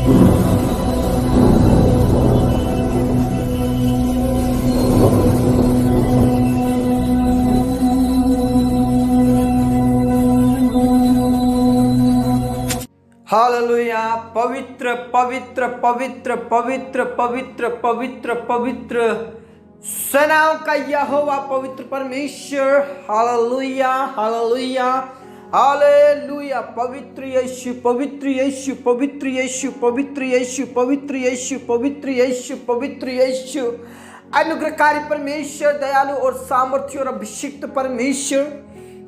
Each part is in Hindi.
हालेलुया। पवित्र पवित्र पवित्र पवित्र पवित्र पवित्र पवित्र सेनाओं का यहोवा पवित्र परमेश्वर। Hallelujah hallelujah hallelujah. पवित्र यीशु पवित्र यीशु पवित्र यीशु पवित्र यीशु पवित्र यीशु पवित्र यीशु पवित्र यीशु। अनुग्रहकारी परमेश्वर, दयालु और सामर्थ्य और अभिषिक्त परमेश्वर,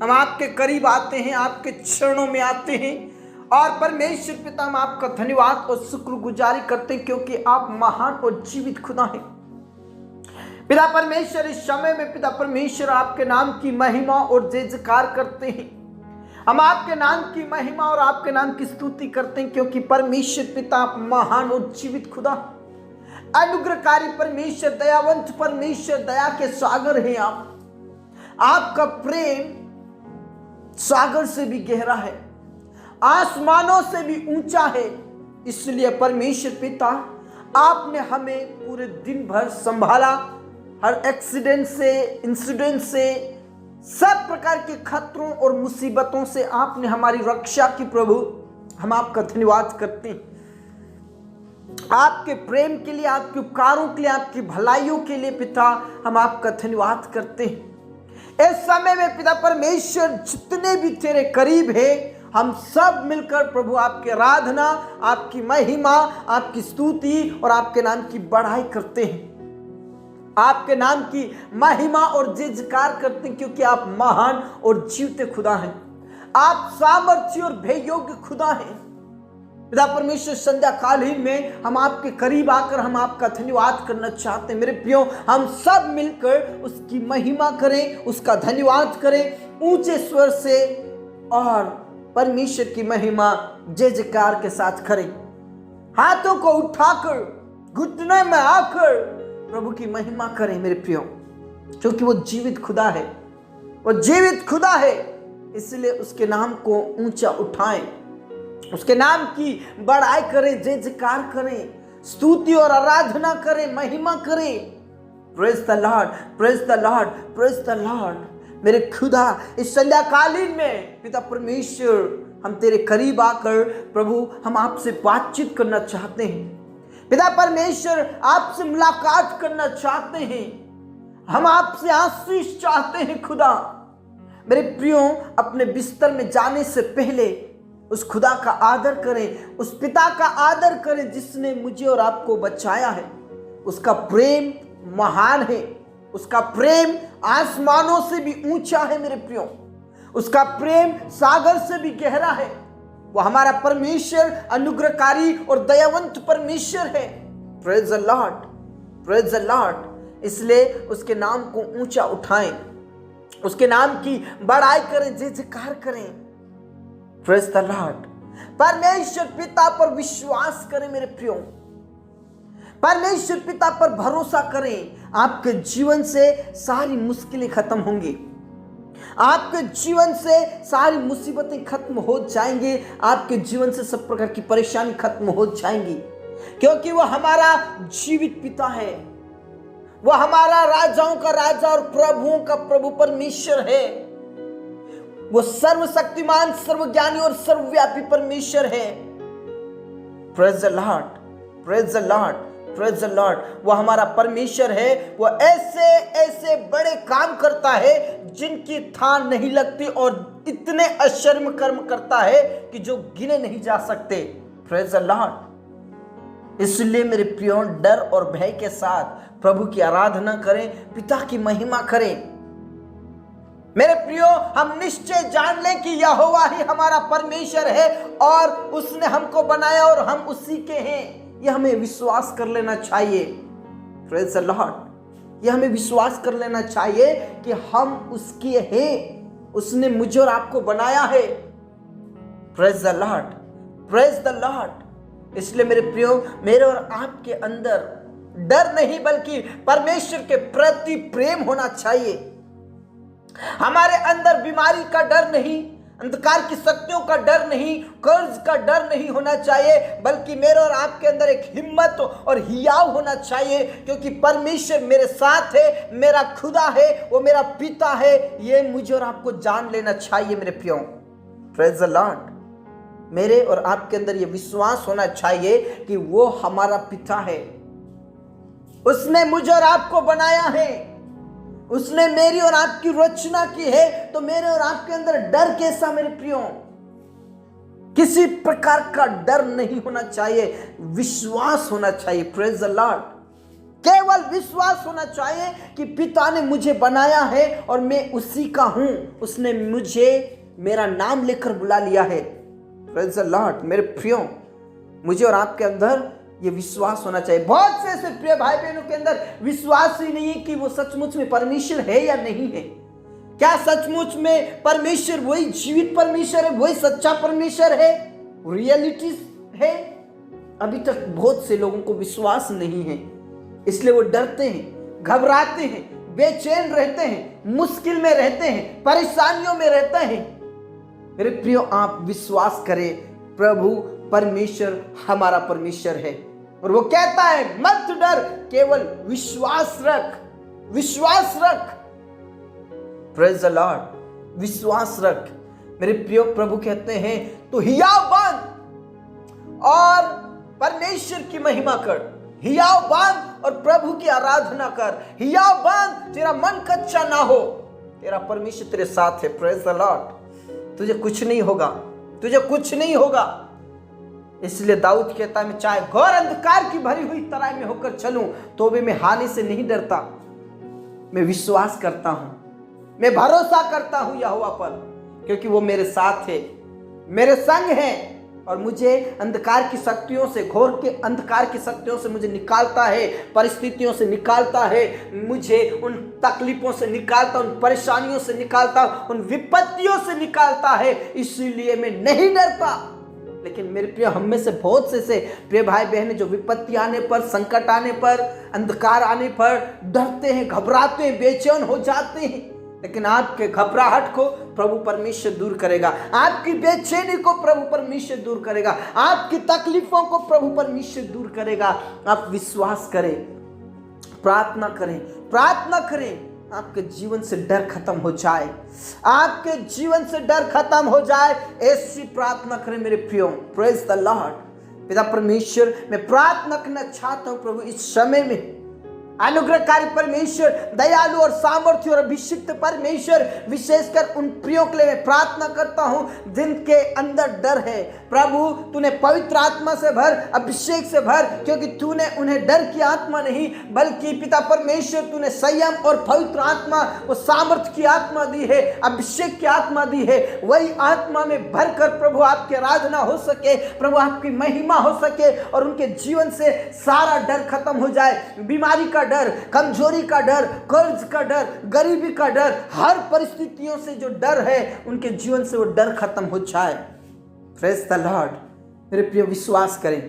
हम आपके करीब आते हैं, आपके चरणों में आते हैं और परमेश्वर पिता हम आपका धन्यवाद और शुक्रगुजारी करते हैं क्योंकि आप महान और जीवित खुदा हैं। पिता परमेश्वर, इस समय में पिता परमेश्वर आपके नाम की महिमा और जय जयकार करते हैं। हम आपके नाम की महिमा और आपके नाम की स्तुति करते हैं क्योंकि परमेश्वर पिता आप महान और जीवित खुदा, अनुग्रहकारी परमेश्वर, दयावंत परमेश्वर, दया के सागर हैं आप। आपका प्रेम सागर से भी गहरा है, आसमानों से भी ऊंचा है। इसलिए परमेश्वर पिता आपने हमें पूरे दिन भर संभाला, हर एक्सीडेंट से, इंसिडेंट से, सब प्रकार के खतरों और मुसीबतों से आपने हमारी रक्षा की। प्रभु हम आपका धन्यवाद करते हैं आपके प्रेम के लिए, आपके उपकारों के लिए, आपकी भलाइयों के लिए। पिता हम आपका धन्यवाद करते हैं। इस समय में पिता परमेश्वर जितने भी तेरे करीब है, हम सब मिलकर प्रभु आपकी आराधना, आपकी महिमा, आपकी स्तुति और आपके नाम की बढ़ाई करते हैं। आपके नाम की महिमा और जय जयकार करते हैं क्योंकि आप महान और जीवते खुदा हैं। आप सामर्थ्य और भय योग्य खुदा हैं। पिता परमेश्वर, संध्या कालीन में हम आपके करीब आकर हम आपका धन्यवाद करना चाहते हैं। मेरे प्रियो, हम सब मिलकर उसकी महिमा करें, उसका धन्यवाद करें ऊंचे स्वर से और परमेश्वर की महिमा जय जयकार के साथ करें। हाथों को उठाकर, घुटने में आकर प्रभु की महिमा करें मेरे प्रियो, क्योंकि वो जीवित खुदा है, वो जीवित खुदा है। इसलिए उसके नाम को ऊंचा उठाएं, उसके नाम की बड़ाई करें, जय जयकार करें, स्तुति और आराधना करें, महिमा करें। Praise the Lord, praise the Lord, praise the Lord. मेरे खुदा, इस संध्या कालीन में पिता परमेश्वर हम तेरे करीब आकर प्रभु हम आपसे बातचीत करना चाहते हैं। पिता परमेश्वर आपसे मुलाकात करना चाहते हैं, हम आपसे आशीष चाहते हैं। खुदा मेरे प्रियो, अपने बिस्तर में जाने से पहले उस खुदा का आदर करें, उस पिता का आदर करें जिसने मुझे और आपको बचाया है। उसका प्रेम महान है, उसका प्रेम आसमानों से भी ऊंचा है मेरे प्रियो, उसका प्रेम सागर से भी गहरा है। वो हमारा परमेश्वर अनुग्रहकारी और दयावंत परमेश्वर है। Praise the Lord, praise the Lord. इसलिए उसके नाम को ऊंचा उठाएं, उसके नाम की बड़ाई करें, जय जयकार करें। Praise the Lord. परमेश्वर पिता पर विश्वास करें मेरे प्रियो, परमेश्वर पिता पर भरोसा करें। आपके जीवन से सारी मुश्किलें खत्म होंगी, आपके जीवन से सारी मुसीबतें खत्म हो जाएंगी, आपके जीवन से सब प्रकार की परेशानी खत्म हो जाएंगी, क्योंकि वो हमारा जीवित पिता है, वो हमारा राजाओं का राजा और प्रभुओं का प्रभु परमेश्वर है। वो सर्वशक्तिमान, सर्वज्ञानी और सर्वव्यापी परमेश्वर है। Praise the Lord, praise the Lord, praise the Lord. वो हमारा परमेश्वर है, वो ऐसे ऐसे बड़े काम करता है जिनकी थाह नहीं लगती और इतने अशर्म कर्म करता है कि जो गिने नहीं जा सकते। Praise the Lord. इसलिए मेरे प्रियो, डर और भय के साथ प्रभु की आराधना करें, पिता की महिमा करें। मेरे प्रियो, हम निश्चय जान लें कि यहोवा ही हमारा परमेश्वर है और उसने हमको बनाया और हम उसी के हैं। यह हमें विश्वास कर लेना चाहिए। Praise the Lord. यह हमें विश्वास कर लेना चाहिए कि हम उसके हैं, उसने मुझे और आपको बनाया है। Praise the Lord, praise the Lord. इसलिए मेरे प्रियो, मेरे और आपके अंदर डर नहीं बल्कि परमेश्वर के प्रति प्रेम होना चाहिए। हमारे अंदर बीमारी का डर नहीं, अंधकार की शक्तियों का डर नहीं, कर्ज का डर नहीं होना चाहिए, बल्कि मेरे और आपके अंदर एक हिम्मत और हियाव होना चाहिए, क्योंकि परमेश्वर मेरे साथ है, मेरा खुदा है, वो मेरा पिता है। ये मुझे और आपको जान लेना चाहिए मेरे प्रियो। Praise the Lord. मेरे और आपके अंदर ये विश्वास होना चाहिए कि वो हमारा पिता है, उसने मुझे और आपको बनाया है, उसने मेरी और आपकी रचना की है। तो मेरे और आपके अंदर डर कैसा मेरे प्रियो? किसी प्रकार का डर नहीं होना चाहिए, विश्वास होना चाहिए। Praise the Lord. केवल विश्वास होना चाहिए कि पिता ने मुझे बनाया है और मैं उसी का हूं, उसने मुझे मेरा नाम लेकर बुला लिया है। Praise the Lord. मेरे प्रियो, मुझे और आपके अंदर ये विश्वास होना चाहिए। बहुत से ऐसे प्रिय भाई बहनों के अंदर विश्वास ही नहीं है कि वो सचमुच में परमेश्वर है या नहीं है। क्या सचमुच में परमेश्वर वही जीवित परमेश्वर है, वही सच्चा परमेश्वर है, रियलिटी है? अभी तक बहुत से लोगों को विश्वास नहीं है, इसलिए वो डरते हैं, घबराते हैं, बेचैन रहते हैं, मुश्किल में रहते हैं, परेशानियों में रहते हैं। मेरे प्रियो, आप विश्वास करें, प्रभु परमेश्वर हमारा परमेश्वर है और वो कहता है मत डर, केवल विश्वास रख, विश्वास रख। Praise the Lord. विश्वास रख। मेरे प्रियो, प्रभु कहते हैं तो हियाव बन और परमेश्वर की महिमा कर, हियाव बन और प्रभु की आराधना कर, हियाव बन, तेरा मन कच्चा ना हो, तेरा परमेश्वर तेरे साथ है। Praise the Lord. तुझे कुछ नहीं होगा, तुझे कुछ नहीं होगा। इसलिए दाऊद कहता है मैं चाहे घोर अंधकार की भरी हुई तराई में होकर चलूं तो भी मैं हानि से नहीं डरता। मैं विश्वास करता हूं, मैं भरोसा करता हूं यहोवा पर, क्योंकि वो मेरे साथ है, मेरे संग है और मुझे अंधकार की शक्तियों से, घोर के अंधकार की शक्तियों से मुझे निकालता है, परिस्थितियों से निकालता है, मुझे उन तकलीफों से निकालता, उन परेशानियों से निकालता, उन विपत्तियों से निकालता है। इसीलिए मैं नहीं डरता। लेकिन मेरे प्रिय, हम में से बहुत से प्रिय भाई बहन जो विपत्ति आने पर, संकट आने पर, अंधकार आने पर डरते हैं, घबराते हैं, बेचैन हो जाते हैं। लेकिन आपके घबराहट को प्रभु परमेश्वर दूर करेगा, आपकी बेचैनी को प्रभु परमेश्वर दूर करेगा, आपकी तकलीफों को प्रभु परमेश्वर दूर करेगा। आप विश्वास करें, प्रार्थना करें, प्रार्थना करें, आपके जीवन से डर खत्म हो जाए, आपके जीवन से डर खत्म हो जाए। ऐसी प्रार्थना करें मेरे प्रियो। Praise the Lord. पिता परमेश्वर, मैं प्रार्थना करना चाहता हूं प्रभु, इस समय में अनुग्रहकारी परमेश्वर, दयालु और सामर्थ्य और अभिषिक्त परमेश्वर, विशेषकर उन प्रियों के लिए मैं प्रार्थना करता हूं जिनके अंदर डर है। प्रभु तूने पवित्र आत्मा से भर, अभिषेक से भर, क्योंकि तूने उन्हें डर की आत्मा नहीं बल्कि पिता परमेश्वर तूने संयम और पवित्र आत्मा, वो सामर्थ्य की आत्मा दी है, अभिषेक की आत्मा दी है। वही आत्मा में भरकर प्रभु आपकी आराधना हो सके, प्रभु आपकी महिमा हो सके और उनके जीवन से सारा डर खत्म हो जाए। बीमारी का डर, कमजोरी का डर, कर्ज का डर, गरीबी का डर, हर परिस्थितियों से जो डर है उनके जीवन से वो डर खत्म हो जाए। Praise the Lord. मेरे प्रिय, विश्वास करें,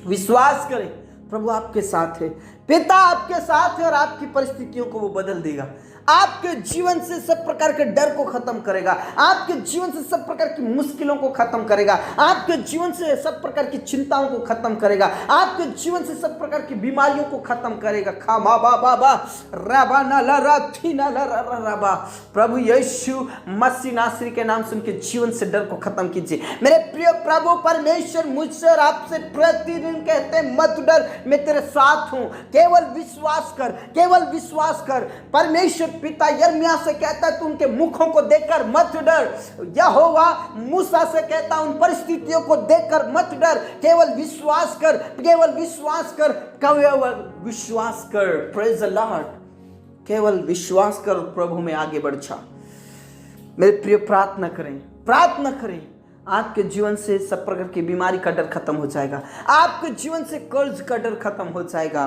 विश्वास करें, प्रभु आपके साथ है, पिता आपके साथ है और आपकी परिस्थितियों को वो बदल देगा। आपके जीवन से सब प्रकार के डर को खत्म करेगा, आपके जीवन से सब प्रकार की मुश्किलों को खत्म करेगा, आपके जीवन से सब प्रकार की चिंताओं को खत्म करेगा, आपके जीवन से सब प्रकार की बीमारियों को खत्म करेगा। खामा बा बा बा रबा ना ला रा थी ना ला रा रा रबा। प्रभु यीशु मसीह नासरी के नाम से उनके जीवन से डर को खत्म कीजिए। मेरे प्रिय प्रभु परमेश्वर मुझसे और आपसे प्रतिदिन कहते हैं मत डर, मैं तेरे साथ हूं, केवल विश्वास कर, केवल विश्वास कर। परमेश्वर पिता यिर्मयाह से कहता है तू उनके मुखों को देखकर मत डर। यहोवा मूसा से कहता है उन परिस्थितियों को देखकर मत डर, केवल विश्वास कर, केवल विश्वास कर, केवल विश्वास कर। Praise the Lord. केवल विश्वास कर, प्रभु में आगे बढ़ जा। मेरे प्रिय, प्रार्थना करें, प्रार्थना करें। आपके जीवन से सब प्रकार की बीमारी का डर खत्म हो जाएगा, आपके जीवन से कर्ज का डर खत्म हो जाएगा।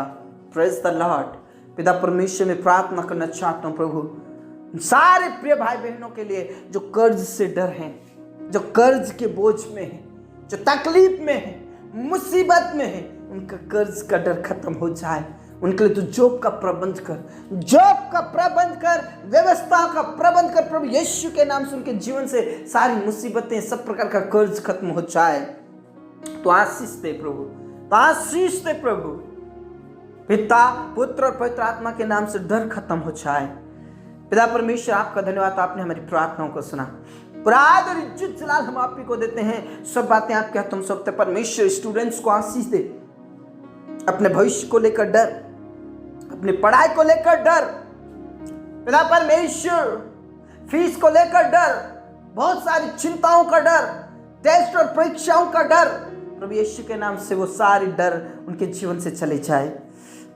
Praise the Lord. पिता परमेश्वर में प्रार्थना करना चाहता हूं प्रभु सारे प्रिय भाई बहनों के लिए जो कर्ज से डर हैं, जो कर्ज के बोझ में हैं, जो तकलीफ में हैं, मुसीबत में हैं, उनका कर्ज का डर खत्म हो जाए, उनके लिए तू जॉब का प्रबंध कर, जॉब का प्रबंध कर, व्यवस्था का प्रबंध कर प्रभु यीशु के नाम से। उनके जीवन से सारी मुसीबतें, सब प्रकार का कर्ज खत्म हो जाए। तो आशीष दे प्रभु, तो आशीष दे प्रभु। पिता, पुत्र और पवित्र आत्मा के नाम से डर खत्म हो जाए। पिता परमेश्वर आपका धन्यवाद, आपने हमारी प्रार्थनाओं को सुना। प्राद और इज्जत जलाल हम आप ही को देते हैं। सब बातें आपके हाथों में सौंपते। परमेश्वर स्टूडेंट्स को आशीष दे, अपने भविष्य को लेकर डर, अपनी पढ़ाई को लेकर डर, पिता परमेश्वर फीस को लेकर डर, बहुत सारी चिंताओं का डर, टेस्ट और परीक्षाओं का डर, प्रभु यीशु के नाम से वो सारी डर उनके जीवन से चले जाए।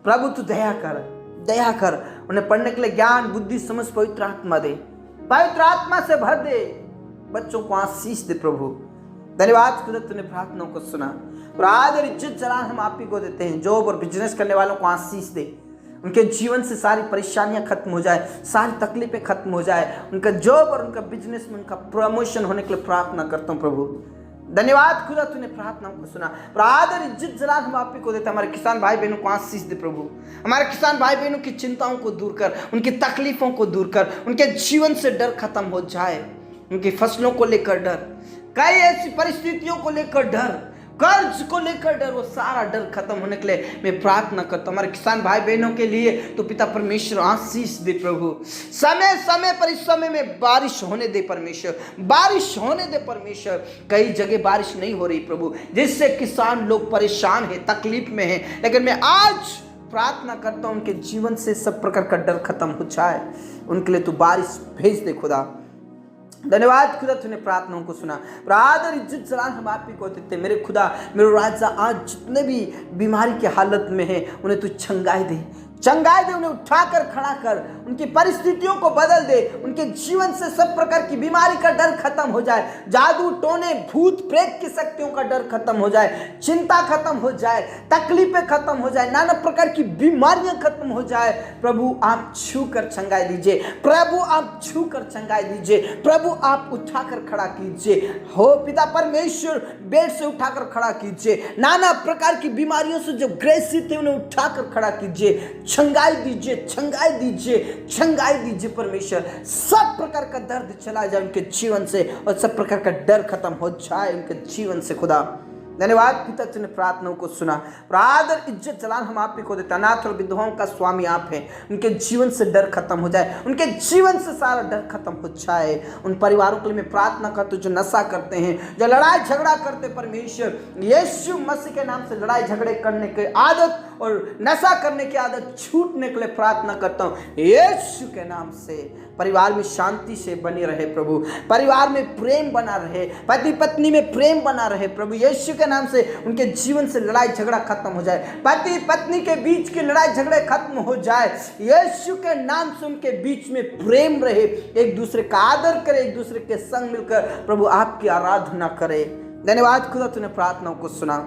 प्रभु तू दया कर, दया कर। उन्हें पढ़ने के लिए ज्ञान, बुद्धि, समझ पवित्र आत्मा दे, पवित्र आत्मा से भर दे। बच्चों को आशीष दे प्रभु। धन्यवाद खुदा, तूने प्रार्थनाओं को सुना। प्राद और इज्जत जलाल हम आप ही को देते हैं। जॉब और बिजनेस करने वालों को आशीष दे, उनके जीवन से सारी परेशानियां खत्म हो जाए, सारी तकलीफें खत्म हो जाए। उनका जॉब और उनका बिजनेस में उनका प्रमोशन होने के लिए प्रार्थना करता हूं प्रभु। धन्यवाद खुदा, तूने प्रार्थनाओं को सुना। प्राद और इज्जत जलाल हम आप ही को देते हैं। हमारे किसान भाई बहनों को आशीष दे प्रभु। हमारे किसान भाई बहनों की चिंताओं को दूर कर, उनकी तकलीफों को दूर कर, उनके जीवन से डर खत्म हो जाए। उनकी फसलों को लेकर डर, कई ऐसी परिस्थितियों को लेकर डर, कर्ज को लेकर डर, वो सारा डर खत्म होने के लिए मैं प्रार्थना करता हूँ। हमारे किसान भाई बहनों के लिए तो पिता परमेश्वर आशीष दे प्रभु। समय समय पर इस समय में बारिश होने दे परमेश्वर, बारिश होने दे परमेश्वर। कई जगह बारिश नहीं हो रही प्रभु, जिससे किसान लोग परेशान हैं, तकलीफ में हैं, लेकिन मैं आज प्रार्थना करता हूँ उनके जीवन से सब प्रकार का डर खत्म हो जाए। उनके लिए तू बारिश भेज दे खुदा। धन्यवाद खुदा, तूने प्रार्थनाओं को सुना। प्राद और इज्जत जलाल हम आप ही को देते। मेरे खुदा, मेरे राजा, आज जितने भी बीमारी की हालत में हैं उन्हें तू चंगाई दे, चंगाई दे, उन्हें उठाकर खड़ा कर, उनकी परिस्थितियों को बदल दे। उनके जीवन से सब प्रकार की बीमारी का डर खत्म हो जाए, जादू टोने भूत प्रेत की शक्तियों का डर खत्म हो जाए, चिंता खत्म हो जाए, तकलीफें खत्म हो जाए, नाना प्रकार की बीमारियां खत्म हो जाए। प्रभु आप छू कर चंगाई दीजिए, प्रभु आप छू कर चंगाई दीजिए, प्रभु आप उठाकर खड़ा कीजिए। हो पिता परमेश्वर, बेड से उठाकर खड़ा कीजिए, नाना प्रकार की बीमारियों से जो ग्रसित थे उन्हें उठाकर खड़ा कीजिए। छंगाई दीजिए, छंगाई दीजिए, छंगाई दीजिए परमेश्वर। सब प्रकार का दर्द चला जाए उनके जीवन से और सब प्रकार का डर खत्म हो जाए उनके जीवन से खुदा। धन्यवाद पिता, तूने प्रार्थनाओं को सुना। प्राद और इज्जत जलाल हम आप ही को देते। अनाथ और विधवाओं का स्वामी आप हैं। उनके जीवन से डर खत्म हो जाए, उनके जीवन से सारा डर खत्म हो जाए। उन परिवारों के लिए मैं प्रार्थना करता हूँ जो नशा करते हैं, जो लड़ाई झगड़ा करते, परमेश्वर यीशु मसीह के नाम से लड़ाई झगड़े करने की आदत और नशा करने की आदत छूटने के लिए प्रार्थना करता हूँ यीशु के नाम से। परिवार में शांति से बनी रहे प्रभु, परिवार में प्रेम बना रहे, पति पत्नी में प्रेम बना रहे प्रभु यीशु के नाम से। उनके जीवन से लड़ाई झगड़ा खत्म हो जाए, पति पत्नी के बीच की लड़ाई झगड़े खत्म हो जाए यीशु के नाम से। उनके बीच में प्रेम रहे, एक दूसरे का आदर करे, एक दूसरे के संग मिलकर प्रभु आपकी आराधना करे। धन्यवाद खुदा, तूने प्रार्थनाओं को सुना।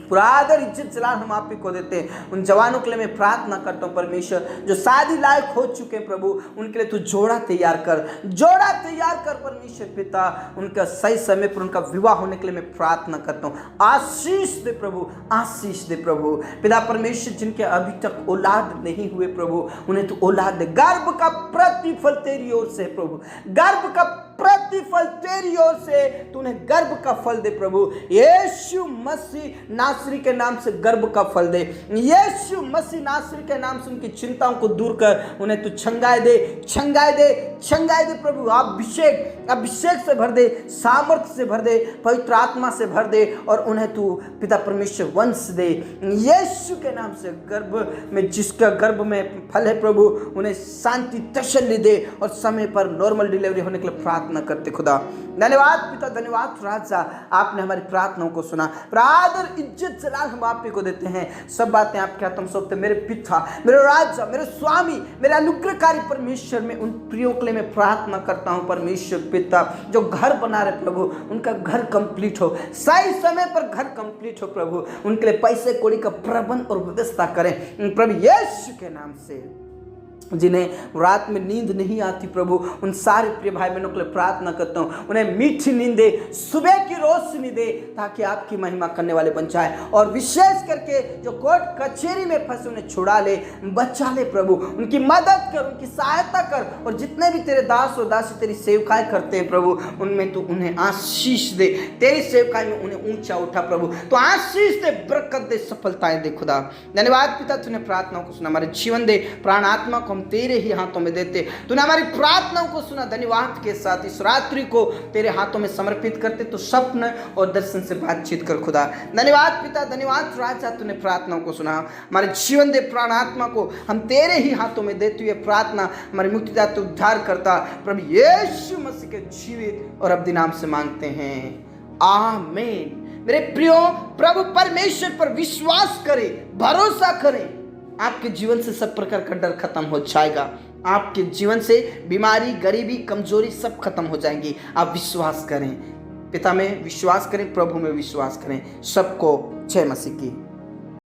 पुराद और इज्जत जलाल हम आप ही को देते हैं। उन जवानों के लिए मैं प्रार्थना करता हूँ परमेश्वर जो शादी लायक हो चुके हैं प्रभु, उनके लिए तू जोड़ा तैयार कर, जोड़ा तैयार कर परमेश्वर पिता। उनका सही समय पर उनका विवाह होने के लिए मैं प्रार्थना करता हूँ। आशीष दे प्रभु, आशीष दे प्रभु पिता परमेश्वर। जिनके अभी तक औलाद नहीं हुए प्रभु, उन्हें तू औलाद दे। गर्भ का प्रतिफल तेरी ओर से प्रभु, गर्भ का प्रतिफल तेरी ओर से, तूने गर्भ का फल दे प्रभु यीशु मसीह नासरी के नाम से गर्भ का फल दे। यीशु मसीह नासरी के नाम से उनकी चिंताओं को दूर कर, उन्हें तू छंगाए दे, छंगाए दे, छंगाए दे प्रभु। अभिषेक, अभिषेक से भर दे, सामर्थ्य से भर दे, पवित्र आत्मा से भर दे और उन्हें तू पिता परमेश्वर वंश दे यीशु के नाम से। गर्भ में जिसका गर्भ में फल है प्रभु, उन्हें शांति तसल्ली दे और समय पर नॉर्मल डिलीवरी होने के लिए प्रार्थना करते खुदा। धन्यवाद पिता, धन्यवाद राजा, आपने हमारी प्रार्थनाओं को सुना। प्राद और इज्जत जलाल हम आप ही को देते हैं। सब बातें आपके हाथों में सौंपते। मेरे पिता, मेरे राजा, मेरे स्वामी, मेरे अनुग्रहकारी परमेश्वर, में उन प्रियों के लिए मैं प्रार्थना करता हूँ परमेश्वर पिता जो घर बना रहे प्रभु, उनका घर कंप्लीट हो, सही समय पर घर कंप्लीट हो प्रभु। उनके लिए पैसे कौड़ी का प्रबंध और व्यवस्था करें प्रभु यीशु के नाम से। जिन्हें रात में नींद नहीं आती प्रभु, उन सारे प्रिय भाई बहनों के लिए प्रार्थना करता हूँ, उन्हें मीठी नींद दे, सुबह की रोशनी दे, ताकि आपकी महिमा करने वाले बन जाए। और विशेष करके जो कोर्ट कचहरी में फंसे उन्हें छुड़ा ले, बचा ले प्रभु, उनकी मदद कर, उनकी सहायता कर। और जितने भी तेरे दास और दासी तेरी सेवकाएं करते हैं प्रभु, उनमें तू उन्हें आशीष दे, तेरी सेवकाई में उन्हें ऊंचा उठा प्रभु, तो आशीष दे, बरकत दे, सफलताएं दे खुदा। धन्यवाद पिता, तूने प्रार्थनाओं को सुना, हमारे जीवन दे, प्राण आत्मा को हम तेरे ही हाथों में देते, तूने हमारी प्रार्थनाओं को सुना। धन्यवाद के साथ इस रात्रि को तेरे हाथों में समर्पित करते, तो स्वप्न और दर्शन से बातचीत कर खुदा। धन्यवाद पिता, धन्यवाद राजा, तूने प्रार्थनाओं को सुना। हमारे जीवन दे, प्राण आत्मा को हम तेरे ही हाथों में देते हुए प्रार्थना हमारे मुक्तिदाता उद्धार करता प्रभु यीशु मसीह के जीवित और अब्दी नाम से मांगते हैं, आमीन। मेरे प्रियो, प्रभु परमेश्वर पर विश्वास करें, भरोसा करें, आपके जीवन से सब प्रकार का डर खत्म हो जाएगा। आपके जीवन से बीमारी, गरीबी, कमजोरी सब खत्म हो जाएंगी। आप विश्वास करें, पिता में विश्वास करें, प्रभु में विश्वास करें। सबको जय मसीह की।